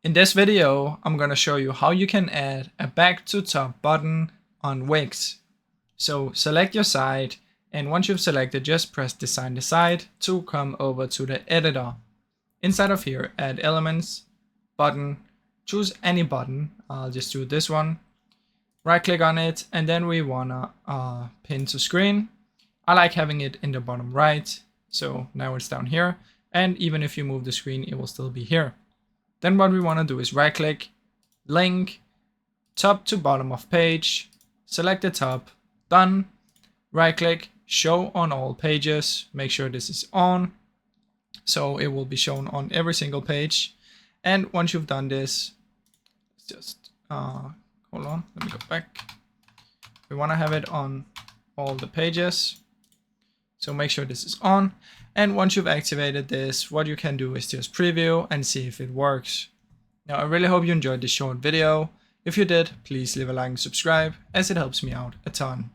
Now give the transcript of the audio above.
In this video, I'm going to show you how you can add a back to top button on Wix. So select your site, and once you've selected, just press Design the Site to come over to the editor. Inside of here, add elements, button, choose any button. I'll just do this one. Right click on it, and then we want to pin to screen. I like having it in the bottom right. So now it's down here. And even if you move the screen, it will still be here. Then what we want to do is right click, link, top to bottom of page, select the top, done, right click, show on all pages, make sure this is on, so it will be shown on every single page. And once you've done this, just hold on, let me go back. We want to have it on all the pages, so make sure this is on. And once you've activated this, what you can do is just preview and see if it works. Now, I really hope you enjoyed this short video. If you did, please leave a like and subscribe, as it helps me out a ton.